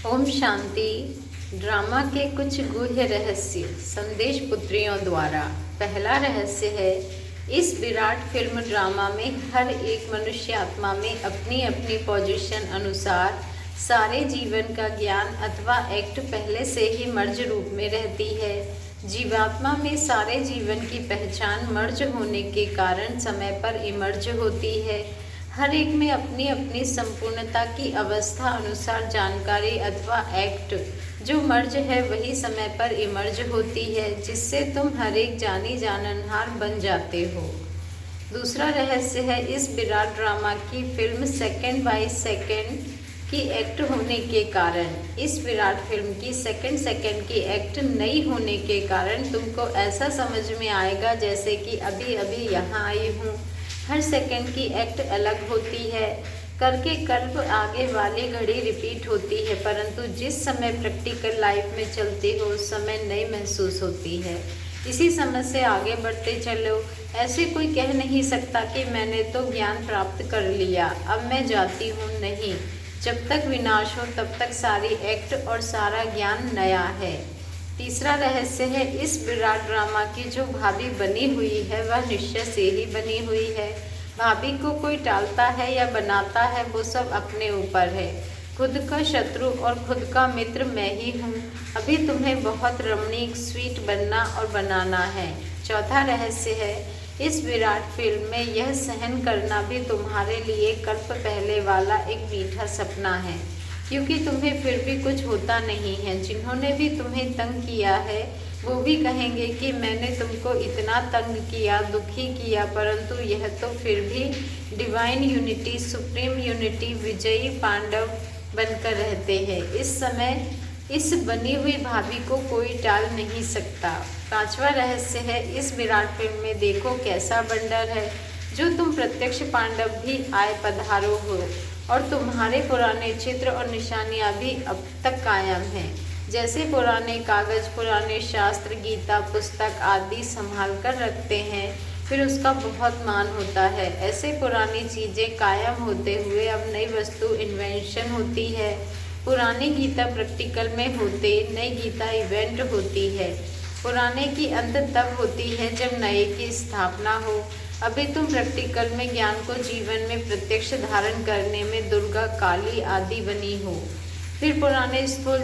Om Shanti. Drama के कुछ गुह्य रहस्य संदेश पुत्रियों द्वारा। पहला रहस्य है, इस विराट फिल्म ड्रामा में हर एक मनुष्य आत्मा में अपनी अपनी पोजीशन अनुसार सारे जीवन का ज्ञान अथवा एक्ट पहले से ही मर्ज रूप में रहती है। जीवात्मा में सारे जीवन की पहचान मर्ज होने के कारण समय पर इमर्ज होती है। हर एक में अपनी अपनी संपूर्णता की अवस्था अनुसार जानकारी अथवा एक्ट जो मर्ज है वही समय पर इमर्ज होती है, जिससे तुम हर एक जानी जाननहार बन जाते हो। दूसरा रहस्य है, इस विराट ड्रामा की फिल्म सेकंड बाय सेकंड की एक्ट होने के कारण, इस विराट फिल्म की सेकंड सेकंड की एक्ट नई होने के कारण तुमको ऐसा समझ में आएगा जैसे कि अभी अभी यहाँ आई हूँ। हर सेकंड की एक्ट अलग होती है, करके कर्म आगे वाली घड़ी रिपीट होती है, परंतु जिस समय प्रैक्टिकल लाइफ में चलते हो उस समय नई महसूस होती है। इसी समझ से आगे बढ़ते चलो। ऐसे कोई कह नहीं सकता कि मैंने तो ज्ञान प्राप्त कर लिया, अब मैं जाती हूँ। नहीं, जब तक विनाश हो तब तक सारी एक्ट और सारा ज्ञान नया है। तीसरा रहस्य है, इस विराट ड्रामा की जो भाभी बनी हुई है वह निश्चय से ही बनी हुई है। भाभी को कोई टालता है या बनाता है वो सब अपने ऊपर है। खुद का शत्रु और खुद का मित्र मैं ही हूँ। अभी तुम्हें बहुत रमणीक स्वीट बनना और बनाना है। चौथा रहस्य है, इस विराट फिल्म में यह सहन करना भी तुम्हारे लिए कल्प पहले वाला एक मीठा सपना है, क्योंकि तुम्हें फिर भी कुछ होता नहीं है। जिन्होंने भी तुम्हें तंग किया है वो भी कहेंगे कि मैंने तुमको इतना तंग किया, दुखी किया, परंतु यह तो फिर भी डिवाइन यूनिटी, सुप्रीम यूनिटी, विजयी पांडव बनकर रहते हैं। इस समय इस बनी हुई भाभी को कोई टाल नहीं सकता। पांचवा रहस्य है, इस विराट फिल्म में देखो कैसा बंडर है, जो तुम प्रत्यक्ष पांडव भी आए पधारो हो और तुम्हारे पुराने चित्र और निशानियां भी अब तक कायम हैं। जैसे पुराने कागज, पुराने शास्त्र, गीता पुस्तक आदि संभाल कर रखते हैं, फिर उसका बहुत मान होता है। ऐसे पुरानी चीज़ें कायम होते हुए अब नई वस्तु इन्वेंशन होती है। पुरानी गीता प्रैक्टिकल में होते, नई गीता इवेंट होती है। पुराने की अंत तब होती है जब नए की स्थापना हो। अभी तुम प्रैक्टिकल में ज्ञान को जीवन में प्रत्यक्ष धारण करने में दुर्गा, काली आदि बनी हो। फिर पुराने स्थूल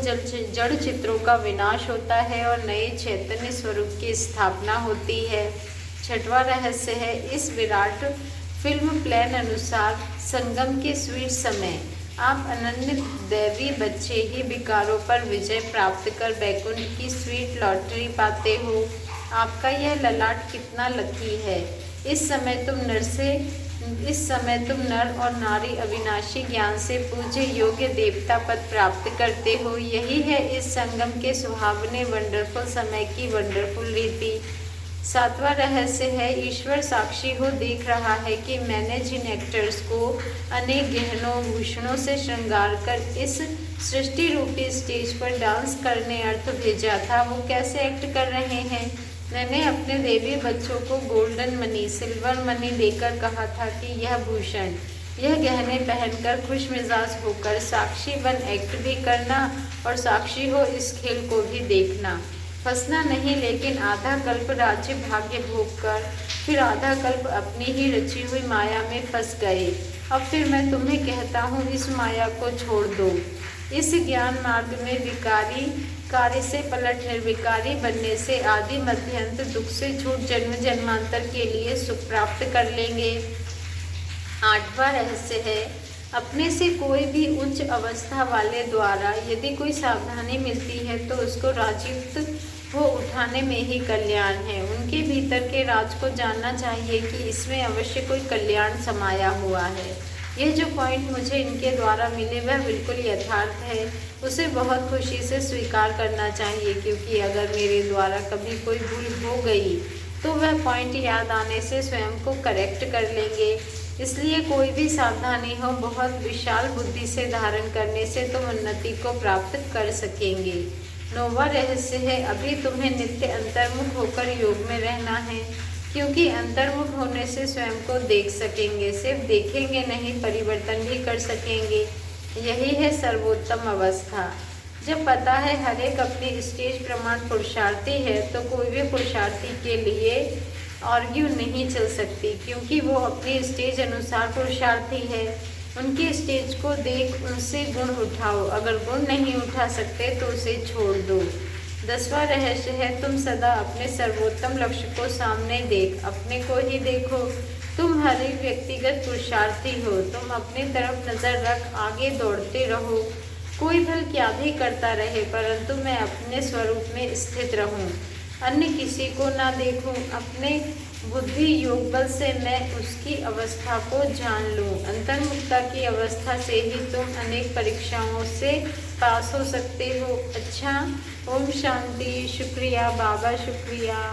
जड़ चित्रों का विनाश होता है और नए चैतन्य स्वरूप की स्थापना होती है। छठवां रहस्य है, इस विराट फिल्म प्लान अनुसार संगम के स्वीट समय आप अनन्य दैवी बच्चे ही विकारों पर विजय प्राप्त कर बैकुंठ की स्वीट लॉटरी पाते हो। आपका यह ललाट कितना लकी है। इस समय तुम नर और नारी अविनाशी ज्ञान से पूज्य योग्य देवता पद प्राप्त करते हो। यही है इस संगम के सुहावने वंडरफुल समय की वंडरफुल रीति। सातवां रहस्य है, ईश्वर साक्षी हो देख रहा है कि मैंने जिन एक्टर्स को अनेक गहनों भूषणों से श्रृंगार कर इस सृष्टि रूपी स्टेज पर डांस करने अर्थ भेजा था, वो कैसे एक्ट कर रहे हैं। मैंने अपने देवी बच्चों को गोल्डन मनी, सिल्वर मनी देकर कहा था कि यह भूषण, यह गहने पहनकर खुश मिजाज होकर साक्षी बन एक्ट भी करना और साक्षी हो इस खेल को भी देखना। फंसना नहीं, लेकिन आधा कल्प राज्य भाग्य भोग कर फिर आधा कल्प अपनी ही रची हुई माया में फंस गए। अब फिर मैं तुम्हें कहता हूँ, इस माया को छोड़ दो। इस ज्ञान मार्ग में विकारी कार्य से पलट निर्विकारी बनने से आदि मध्यंत दुख से छूट जन्म जन्मांतर के लिए सुख प्राप्त कर लेंगे। आठवां रहस्य है, अपने से कोई भी उच्च अवस्था वाले द्वारा यदि कोई सावधानी मिलती है तो उसको राजयुक्त हो उठाने में ही कल्याण है। उनके भीतर के राज को जानना चाहिए कि इसमें अवश्य कोई कल्याण समाया हुआ है। यह जो पॉइंट मुझे इनके द्वारा मिले वह बिल्कुल यथार्थ है, उसे बहुत खुशी से स्वीकार करना चाहिए, क्योंकि अगर मेरे द्वारा कभी कोई भूल हो गई तो वह पॉइंट याद आने से स्वयं को करेक्ट कर लेंगे। इसलिए कोई भी सावधानी हो, बहुत विशाल बुद्धि से धारण करने से तुम उन्नति को प्राप्त कर सकेंगे। नौवां रहस्य है, अभी तुम्हें नित्य अंतर्मुख होकर योग में रहना है, क्योंकि अंतर्मुख होने से स्वयं को देख सकेंगे। सिर्फ देखेंगे नहीं, परिवर्तन भी कर सकेंगे। यही है सर्वोत्तम अवस्था। जब पता है हर एक अपनी स्टेज प्रमाण पुरुषार्थी है तो कोई भी पुरुषार्थी के लिए आर्ग्यू नहीं चल सकती, क्योंकि वो अपनी स्टेज अनुसार पुरुषार्थी है। उनकी स्टेज को देख उनसे गुण उठाओ, अगर गुण नहीं उठा सकते तो उसे छोड़ दो। 10वां रहस्य है तुम सदा अपने सर्वोत्तम लक्ष्य को सामने देख, अपने को ही देखो। तुम हर एक व्यक्तिगत पुरुषार्थी हो, तुम अपनी तरफ नजर रख, आगे दौड़ते रहो। कोई भल क्या भी करता रहे, परंतु मैं अपने स्वरूप में स्थित रहूं, अन्य किसी को ना देखूं। अपने बुद्धि योग बल से मैं उसकी अवस्था को जान लूं। अंतर्मुखता की अवस्था से ही तुम अनेक परीक्षाओं से पास हो सकते हो। अच्छा, ओम शांति। शुक्रिया बाबा, शुक्रिया।